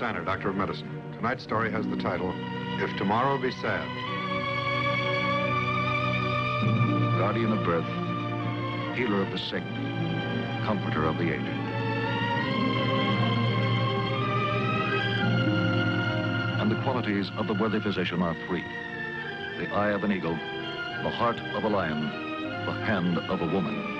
Styner, Doctor of Medicine. Tonight's story has the title, If Tomorrow Be Sad. Guardian of birth, healer of the sick, comforter of the aged. And the qualities of the worthy physician are three: the eye of an eagle, the heart of a lion, the hand of a woman.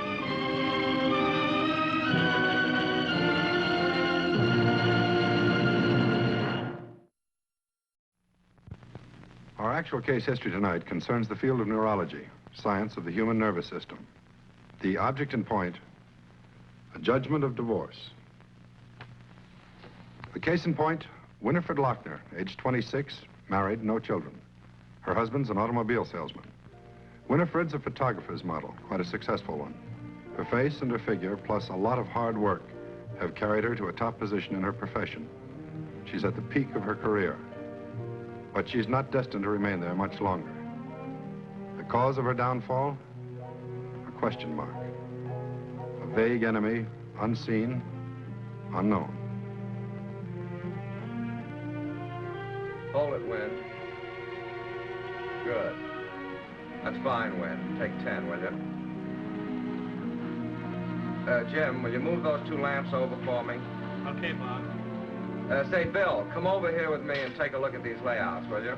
Our actual case history tonight concerns the field of neurology, science of the human nervous system. The object in point, a judgment of divorce. The case in point, Winifred Lochner, age 26, married, no children. Her husband's an automobile salesman. Winifred's a photographer's model, quite a successful one. Her face and her figure, plus a lot of hard work, have carried her to a top position in her profession. She's at the peak of her career. But she's not destined to remain there much longer. The cause of her downfall? A question mark. A vague enemy, unseen, unknown. Hold it, Win. Good. That's fine, Win. Take 10, will you? Jim, will you move those two lamps over for me? Okay, Bob. Say, Bill, come over here with me and take a look at these layouts, will you?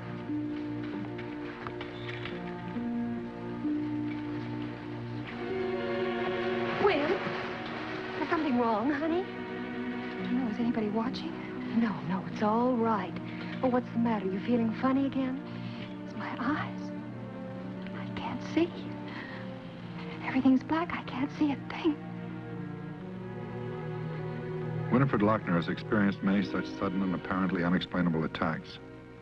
Will, is something wrong, honey? No, is anybody watching? No, it's all right. Well, what's the matter? You feeling funny again? It's my eyes. I can't see. Everything's black. I can't see a thing. Winifred Lochner has experienced many such sudden and apparently unexplainable attacks.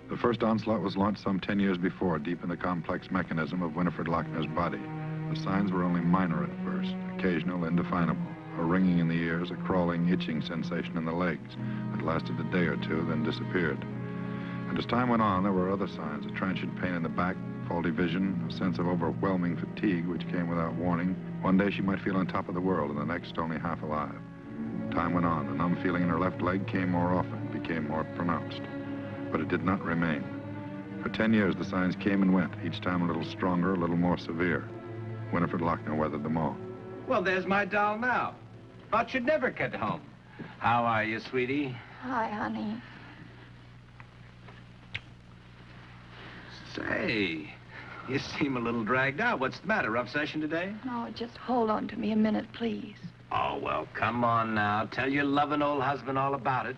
The first onslaught was launched some 10 years before, deep in the complex mechanism of Winifred Lochner's body. The signs were only minor at first, occasional, indefinable. A ringing in the ears, a crawling, itching sensation in the legs that lasted a day or two, then disappeared. And as time went on, there were other signs, a transient pain in the back, faulty vision, a sense of overwhelming fatigue which came without warning. One day she might feel on top of the world, and the next only half alive. Time went on. The numb feeling in her left leg came more often, became more pronounced. But it did not remain. For 10 years, the signs came and went, each time a little stronger, a little more severe. Winifred Lochner weathered them all. Well, there's my doll now. Thought you'd never get home. How are you, sweetie? Hi, honey. Say, you seem a little dragged out. What's the matter? Rough session today? No, just hold on to me a minute, please. Oh, well, come on now. Tell your loving old husband all about it.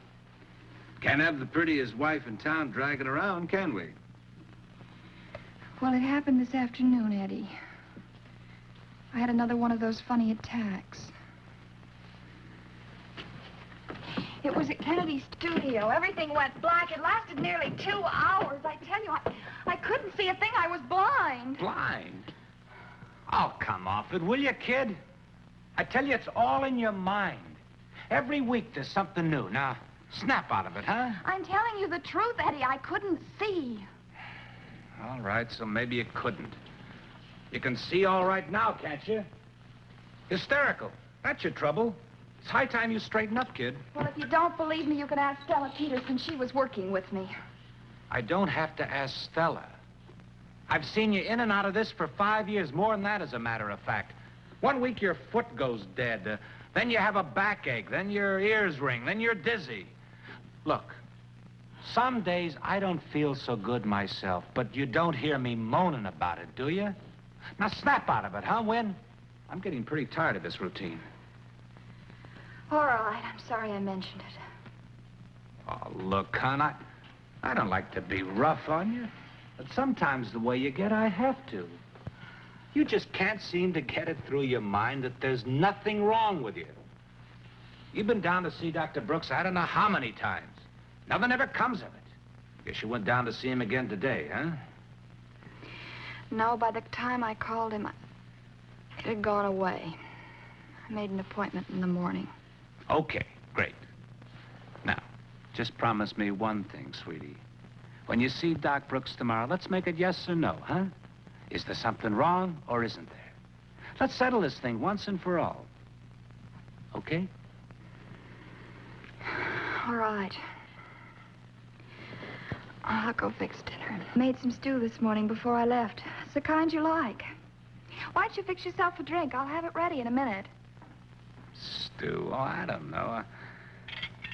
Can't have the prettiest wife in town dragging around, can we? Well, it happened this afternoon, Eddie. I had another one of those funny attacks. It was at Kennedy's studio. Everything went black. It lasted nearly 2 hours. I tell you, I couldn't see a thing. I was blind. Blind? Oh, come off it, will you, kid? I tell you, it's all in your mind. Every week there's something new. Now, snap out of it, huh? I'm telling you the truth, Eddie. I couldn't see. All right, so maybe you couldn't. You can see all right now, can't you? Hysterical. That's your trouble. It's high time you straighten up, kid. Well, if you don't believe me, you can ask Stella Peterson. She was working with me. I don't have to ask Stella. I've seen you in and out of this for 5 years, more than that, as a matter of fact. 1 week, your foot goes dead. Then you have a backache. Then your ears ring. Then you're dizzy. Look, some days I don't feel so good myself, but you don't hear me moaning about it, do you? Now, snap out of it, huh, Win? I'm getting pretty tired of this routine. All right. I'm sorry I mentioned it. Oh, look, hon, I don't like to be rough on you, but sometimes the way you get, I have to. You just can't seem to get it through your mind that there's nothing wrong with you. You've been down to see Dr. Brooks I don't know how many times. Nothing ever comes of it. Guess you went down to see him again today, huh? No, by the time I called him, it had gone away. I made an appointment in the morning. Okay, great. Now, just promise me one thing, sweetie. When you see Doc Brooks tomorrow, let's make it yes or no, huh? Is there something wrong or isn't there? Let's settle this thing once and for all. Okay? All right. I'll go fix dinner. Made some stew this morning before I left. It's the kind you like. Why don't you fix yourself a drink? I'll have it ready in a minute. Stew? Oh, I don't know.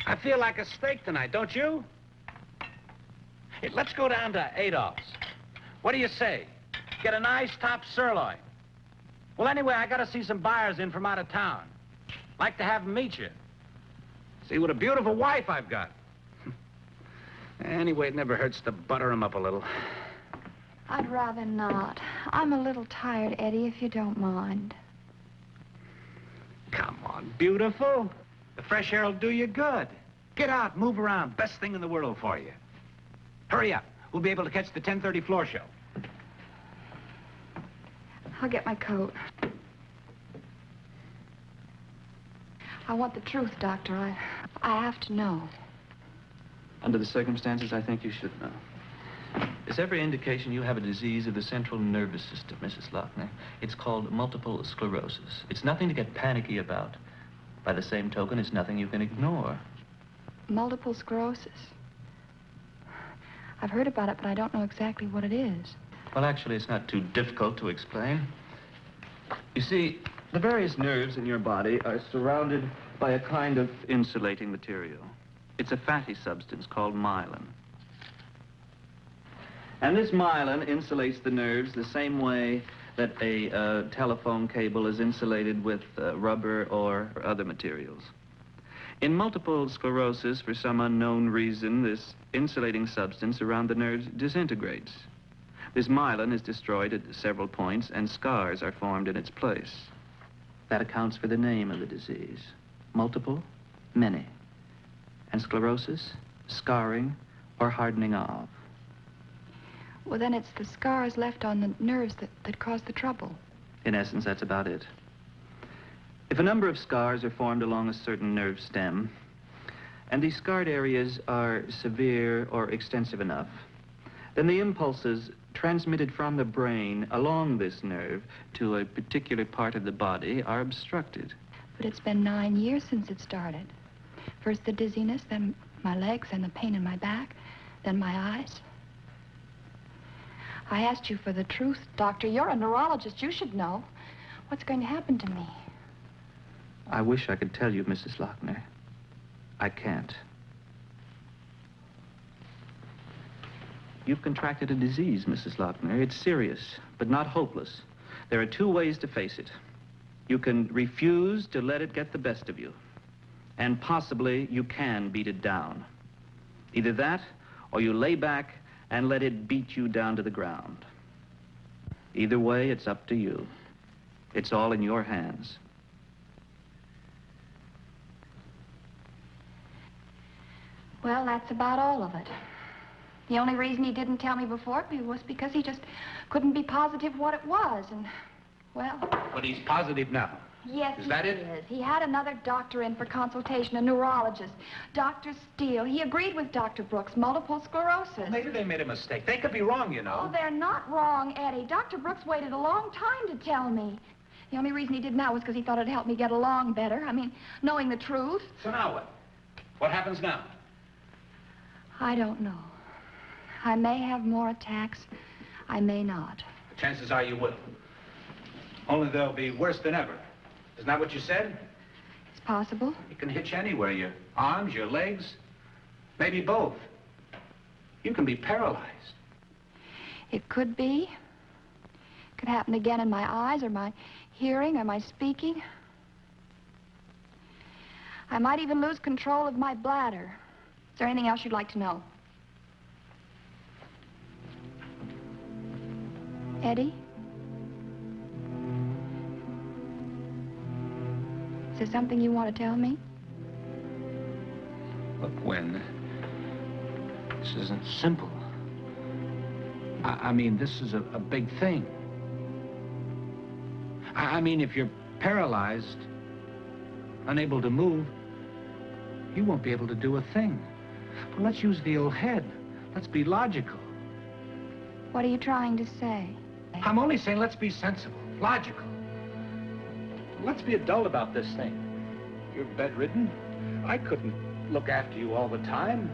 I feel like a steak tonight, don't you? Hey, let's go down to Adolph's. What do you say? Get a nice top sirloin. Well, anyway, I got to see some buyers in from out of town. Like to have them meet you. See what a beautiful wife I've got. Anyway, it never hurts to butter them up a little. I'd rather not. I'm a little tired, Eddie, if you don't mind. Come on, beautiful. The fresh air will do you good. Get out, move around. Best thing in the world for you. Hurry up. We'll be able to catch the 10:30 floor show. I'll get my coat. I want the truth, Doctor. I have to know. Under the circumstances, I think you should know. There's every indication you have a disease of the central nervous system, Mrs. Lochner. It's called multiple sclerosis. It's nothing to get panicky about. By the same token, it's nothing you can ignore. Multiple sclerosis? I've heard about it, but I don't know exactly what it is. Well, actually, it's not too difficult to explain. You see, the various nerves in your body are surrounded by a kind of insulating material. It's a fatty substance called myelin. And this myelin insulates the nerves the same way that a telephone cable is insulated with rubber or other materials. In multiple sclerosis, for some unknown reason, this insulating substance around the nerves disintegrates. This myelin is destroyed at several points, and scars are formed in its place. That accounts for the name of the disease. Multiple, many. And sclerosis, scarring, or hardening of. Well, then it's the scars left on the nerves that cause the trouble. In essence, that's about it. If a number of scars are formed along a certain nerve stem, and these scarred areas are severe or extensive enough, then the impulses transmitted from the brain along this nerve to a particular part of the body are obstructed. But it's been 9 years since it started. First the dizziness, then my legs, and the pain in my back, then my eyes. I asked you for the truth, Doctor. You're a neurologist. You should know. What's going to happen to me? I wish I could tell you, Mrs. Lochner. I can't. You've contracted a disease, Mrs. Lochner. It's serious, but not hopeless. There are two ways to face it. You can refuse to let it get the best of you, and possibly you can beat it down. Either that, or you lay back and let it beat you down to the ground. Either way, it's up to you. It's all in your hands. Well, that's about all of it. The only reason he didn't tell me before was because he just couldn't be positive what it was, and, well... But he's positive now. Yes, Is that it? he is. He had another doctor in for consultation, a neurologist, Dr. Steele. He agreed with Dr. Brooks, multiple sclerosis. Well, maybe they made a mistake. They could be wrong, you know. Oh, they're not wrong, Eddie. Dr. Brooks waited a long time to tell me. The only reason he did now was because he thought it'd help me get along better. I mean, knowing the truth. So now what? What happens now? I don't know. I may have more attacks. I may not. The chances are you will. Only they'll be worse than ever. Isn't that what you said? It's possible. It can hit you anywhere. Your arms, your legs, maybe both. You can be paralyzed. It could be. It could happen again in my eyes or my hearing or my speaking. I might even lose control of my bladder. Is there anything else you'd like to know? Eddie? Is there something you want to tell me? Look, Gwen, this isn't simple. I mean, this is a big thing. I mean, if you're paralyzed, unable to move, you won't be able to do a thing. But let's use the old head. Let's be logical. What are you trying to say? I'm only saying let's be sensible, logical. Let's be adult about this thing. You're bedridden. I couldn't look after you all the time.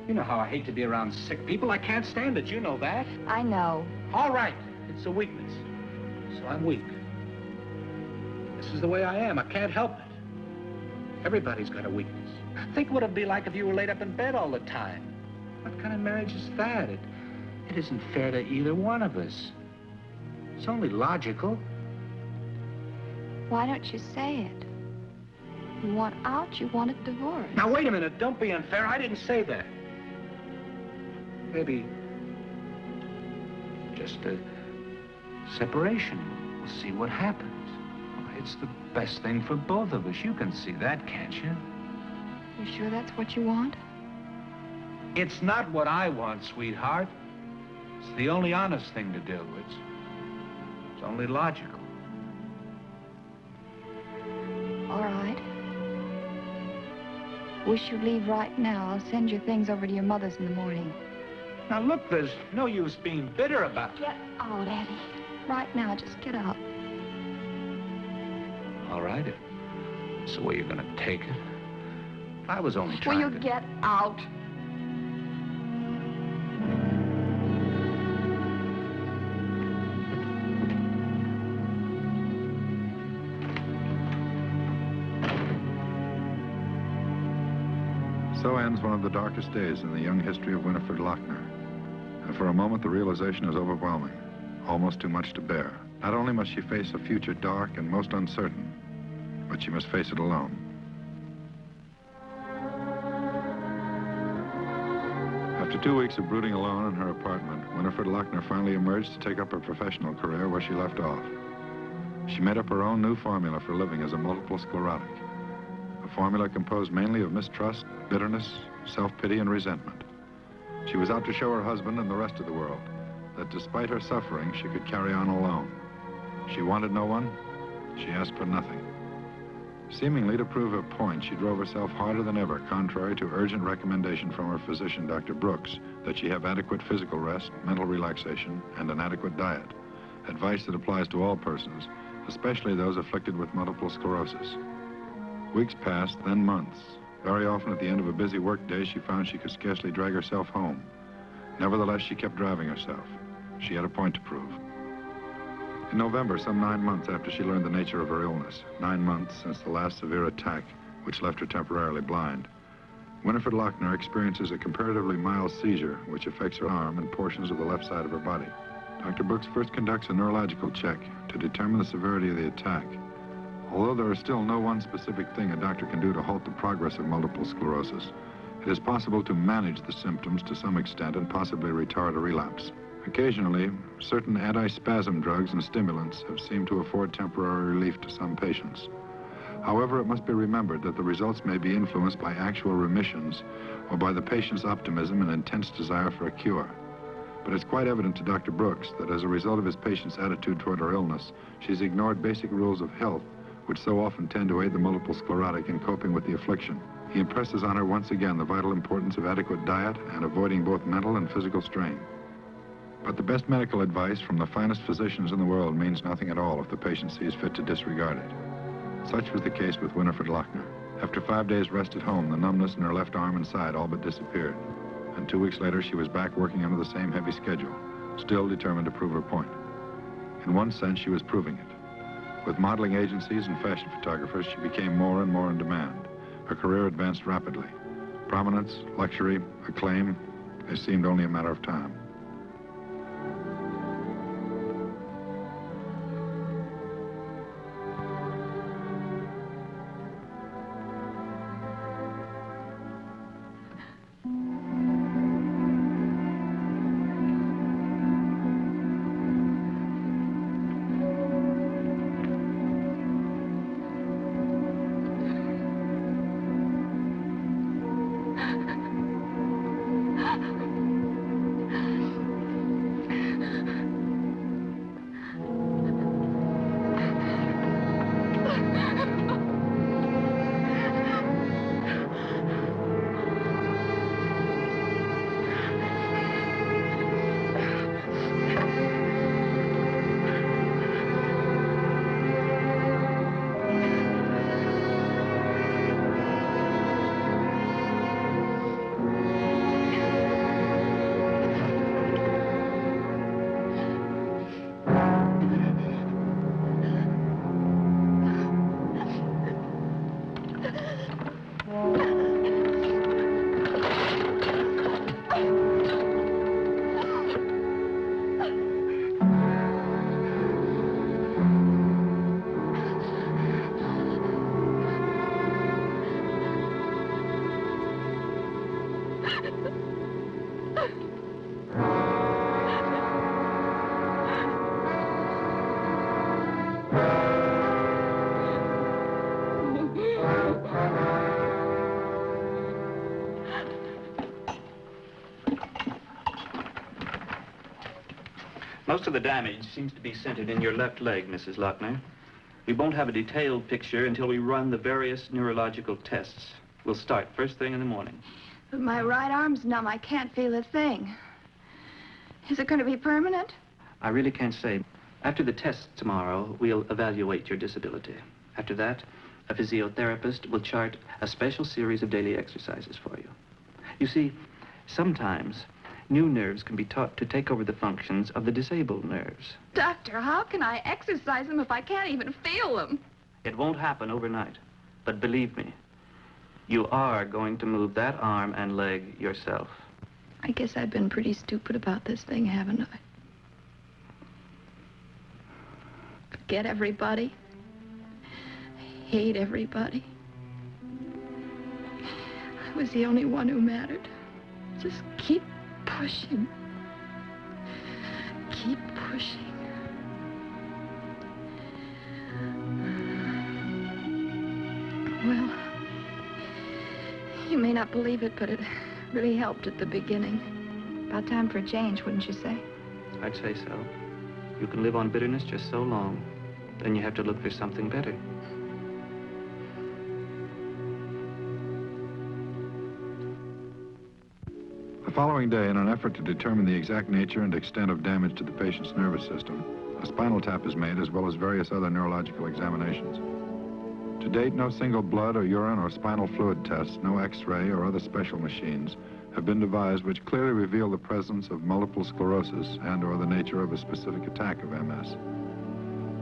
You know how I hate to be around sick people. I can't stand it. You know that. I know. All right. It's a weakness. So I'm weak. This is the way I am. I can't help it. Everybody's got a weakness. Think what it'd be like if you were laid up in bed all the time. What kind of marriage is that? It isn't fair to either one of us. It's only logical. Why don't you say it? You want out, you want a divorce. Now, wait a minute. Don't be unfair. I didn't say that. Maybe just a separation. We'll see what happens. It's the best thing for both of us. You can see that, can't you? You sure that's what you want? It's not what I want, sweetheart. It's the only honest thing to do. It's only logical. All right. Wish you'd leave right now. I'll send your things over to your mother's in the morning. Now, look, there's no use being bitter about it. Get out, Eddie. Right now, just get out. All right, if it's the way you're going to take it. I was only trying Will you get out? So ends one of the darkest days in the young history of Winifred Lochner. And for a moment, the realization is overwhelming, almost too much to bear. Not only must she face a future dark and most uncertain, but she must face it alone. After 2 weeks of brooding alone in her apartment, Winifred Lochner finally emerged to take up her professional career where she left off. She made up her own new formula for living as a multiple sclerotic. A formula composed mainly of mistrust, bitterness, self-pity, and resentment. She was out to show her husband and the rest of the world that despite her suffering, she could carry on alone. She wanted no one. She asked for nothing. Seemingly to prove her point, she drove herself harder than ever, contrary to urgent recommendation from her physician, Dr. Brooks, that she have adequate physical rest, mental relaxation, and an adequate diet. Advice that applies to all persons, especially those afflicted with multiple sclerosis. Weeks passed, then months. Very often at the end of a busy workday, she found she could scarcely drag herself home. Nevertheless, she kept driving herself. She had a point to prove. In November, some 9 months after she learned the nature of her illness, 9 months since the last severe attack, which left her temporarily blind, Winifred Lochner experiences a comparatively mild seizure, which affects her arm and portions of the left side of her body. Dr. Brooks first conducts a neurological check to determine the severity of the attack. Although there is still no one specific thing a doctor can do to halt the progress of multiple sclerosis, it is possible to manage the symptoms to some extent and possibly retard a relapse. Occasionally, certain anti-spasm drugs and stimulants have seemed to afford temporary relief to some patients. However, it must be remembered that the results may be influenced by actual remissions or by the patient's optimism and intense desire for a cure. But it's quite evident to Dr. Brooks that as a result of his patient's attitude toward her illness, she's ignored basic rules of health, which so often tend to aid the multiple sclerotic in coping with the affliction. He impresses on her once again the vital importance of adequate diet and avoiding both mental and physical strain. But the best medical advice from the finest physicians in the world means nothing at all if the patient sees fit to disregard it. Such was the case with Winifred Lochner. After 5 days rest at home, the numbness in her left arm and side all but disappeared. And 2 weeks later, she was back working under the same heavy schedule, still determined to prove her point. In one sense, she was proving it. With modeling agencies and fashion photographers, she became more and more in demand. Her career advanced rapidly. Prominence, luxury, acclaim, they seemed only a matter of time. Most of the damage seems to be centered in your left leg, Mrs. Lochner. We won't have a detailed picture until we run the various neurological tests. We'll start first thing in the morning. But my right arm's numb. I can't feel a thing. Is it going to be permanent? I really can't say. After the test tomorrow, we'll evaluate your disability. After that, a physiotherapist will chart a special series of daily exercises for you. You see, sometimes new nerves can be taught to take over the functions of the disabled nerves. Doctor, how can I exercise them if I can't even feel them? It won't happen overnight, but believe me, you are going to move that arm and leg yourself. I guess I've been pretty stupid about this thing, haven't I? Forget everybody. Hate everybody. I was the only one who mattered. Just keep pushing. Keep pushing. Well, you may not believe it, but it really helped at the beginning. About time for a change, wouldn't you say? I'd say so. You can live on bitterness just so long. Then you have to look for something better. The following day, in an effort to determine the exact nature and extent of damage to the patient's nervous system, a spinal tap is made as well as various other neurological examinations. To date, no single blood or urine or spinal fluid tests, no X-ray or other special machines have been devised which clearly reveal the presence of multiple sclerosis and/or the nature of a specific attack of MS.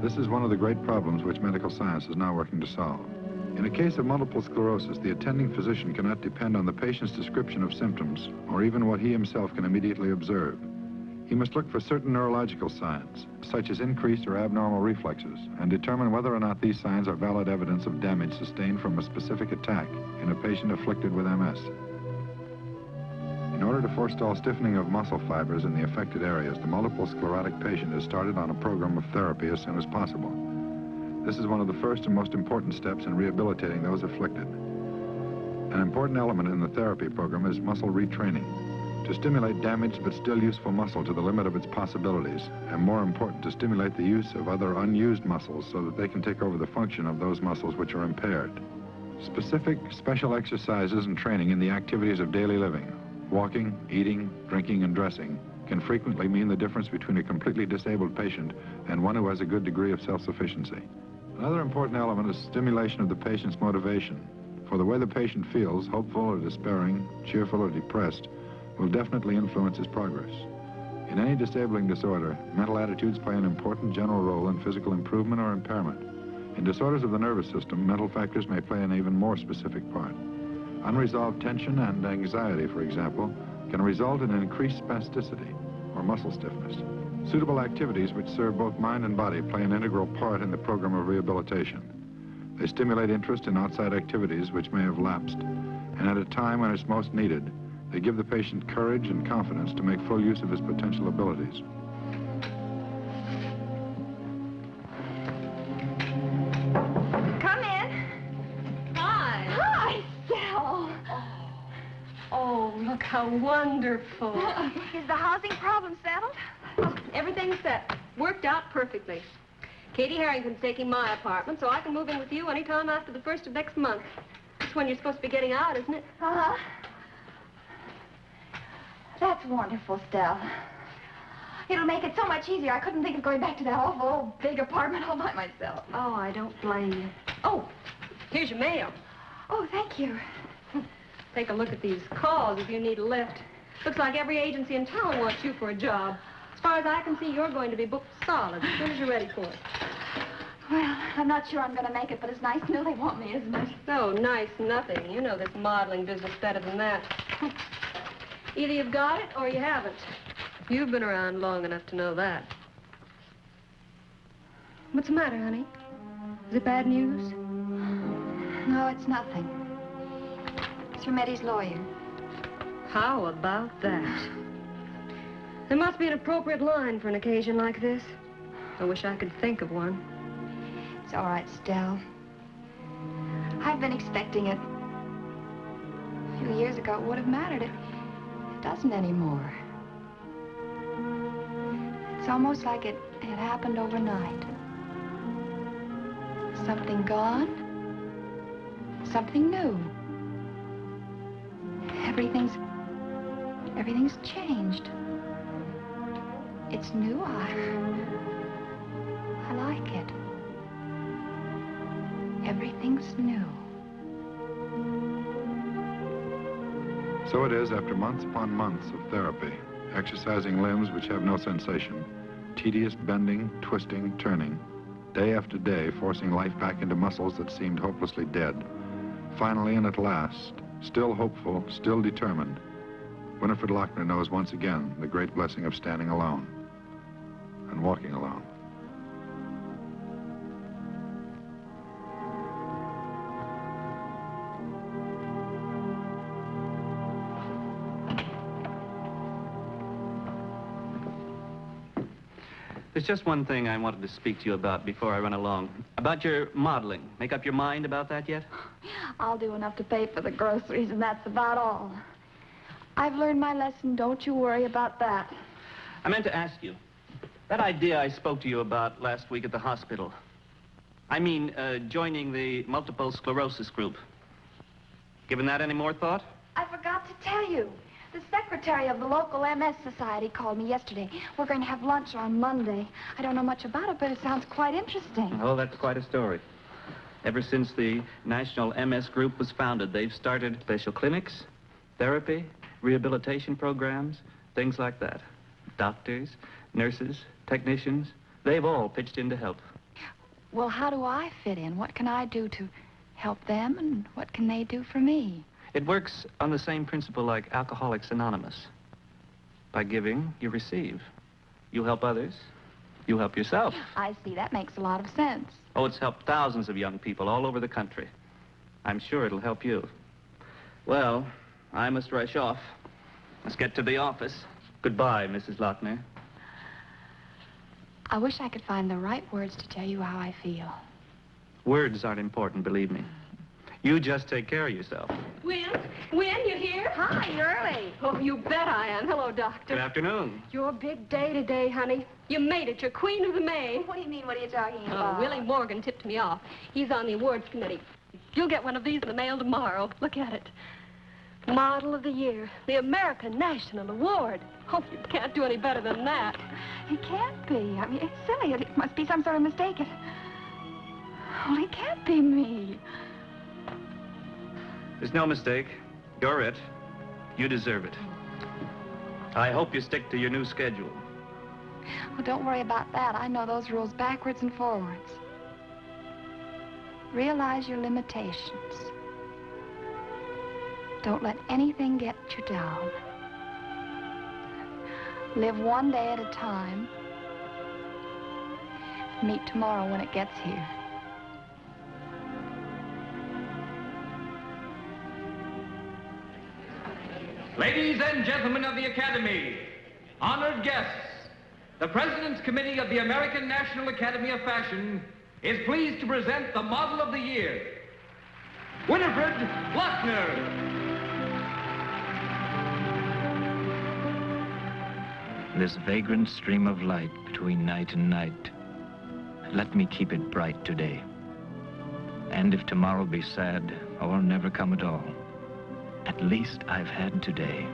This is one of the great problems which medical science is now working to solve. In a case of multiple sclerosis, the attending physician cannot depend on the patient's description of symptoms or even what he himself can immediately observe. He must look for certain neurological signs, such as increased or abnormal reflexes, and determine whether or not these signs are valid evidence of damage sustained from a specific attack in a patient afflicted with MS. In order to forestall stiffening of muscle fibers in the affected areas, the multiple sclerotic patient is started on a program of therapy as soon as possible. This is one of the first and most important steps in rehabilitating those afflicted. An important element in the therapy program is muscle retraining, to stimulate damaged but still useful muscle to the limit of its possibilities, and more important, to stimulate the use of other unused muscles so that they can take over the function of those muscles which are impaired. Specific special exercises and training in the activities of daily living, walking, eating, drinking, and dressing, can frequently mean the difference between a completely disabled patient and one who has a good degree of self-sufficiency. Another important element is stimulation of the patient's motivation, for the way the patient feels, hopeful or despairing, cheerful or depressed, will definitely influence his progress. In any disabling disorder, mental attitudes play an important general role in physical improvement or impairment. In disorders of the nervous system, mental factors may play an even more specific part. Unresolved tension and anxiety, for example, can result in increased spasticity or muscle stiffness. Suitable activities which serve both mind and body play an integral part in the program of rehabilitation. They stimulate interest in outside activities which may have lapsed, and at a time when it's most needed, they give the patient courage and confidence to make full use of his potential abilities. Come in. Hi. Hi, Sal. Oh, look how wonderful. Is the housing problem settled? Oh, everything's set. Worked out perfectly. Katie Harrington's taking my apartment, so I can move in with you anytime after the 1st of next month. That's when you're supposed to be getting out, isn't it? Uh-huh. That's wonderful, Stell. It'll make it so much easier. I couldn't think of going back to that awful old big apartment all by myself. Oh, I don't blame you. Oh, here's your mail. Oh, thank you. Take a look at these calls if you need a lift. Looks like every agency in town wants you for a job. As far as I can see, you're going to be booked solid as soon as you're ready for it. Well, I'm not sure I'm going to make it, but it's nice to know they want me, isn't it? Oh, nice nothing. You know this modeling business better than that. Either you've got it or you haven't. You've been around long enough to know that. What's the matter, honey? Is it bad news? No, it's nothing. It's from Eddie's lawyer. How about that? There must be an appropriate line for an occasion like this. I wish I could think of one. It's all right, Stell. I've been expecting it. A few years ago, it would have mattered. It doesn't anymore. It's almost like it happened overnight. Something gone, something new. Everything's changed. It's new. I like it. Everything's new. So it is after months upon months of therapy, exercising limbs which have no sensation, tedious bending, twisting, turning, day after day forcing life back into muscles that seemed hopelessly dead. Finally and at last, still hopeful, still determined, Winifred Lochner knows once again the great blessing of standing alone and walking alone. There's just one thing I wanted to speak to you about before I run along. About your modeling. Make up your mind about that yet? I'll do enough to pay for the groceries, and that's about all. I've learned my lesson. Don't you worry about that. I meant to ask you, that idea I spoke to you about last week at the hospital. I mean, joining the multiple sclerosis group. Given that any more thought? I forgot to tell you. The secretary of the local MS Society called me yesterday. We're going to have lunch on Monday. I don't know much about it, but it sounds quite interesting. Oh, that's quite a story. Ever since the National MS Group was founded, they've started special clinics, therapy, rehabilitation programs, things like that. Doctors, nurses, technicians, they've all pitched in to help. Well, how do I fit in? What can I do to help them, and what can they do for me? It works on the same principle like Alcoholics Anonymous. By giving, you receive. You help others, you help yourself. I see. That makes a lot of sense. Oh, it's helped thousands of young people all over the country. I'm sure it'll help you. Well, I must rush off. Let's get to the office. Goodbye, Mrs. Lochner. I wish I could find the right words to tell you how I feel. Words aren't important, believe me. You just take care of yourself. Win, you here? Hi, you're early. Oh, you bet I am. Hello, Doctor. Good afternoon. Your big day today, honey. You made it. You're queen of the May. What do you mean? What are you talking Oh, about? Willie Morgan tipped me off. He's on the awards committee. You'll get one of these in the mail tomorrow. Look at it. Model of the Year. The American National Award. Oh, you can't do any better than that. It can't be. I mean, it's silly. It must be some sort of mistake. Well, it can't be me. There's no mistake. You're it. You deserve it. I hope you stick to your new schedule. Well, don't worry about that. I know those rules backwards and forwards. Realize your limitations. Don't let anything get you down. Live one day at a time. Meet tomorrow when it gets here. Ladies and gentlemen of the Academy, honored guests, the President's Committee of the American National Academy of Fashion is pleased to present the Model of the Year, Winifred Lochner. This vagrant stream of light between night and night, let me keep it bright today. And if tomorrow be sad or never come at all, at least I've had today.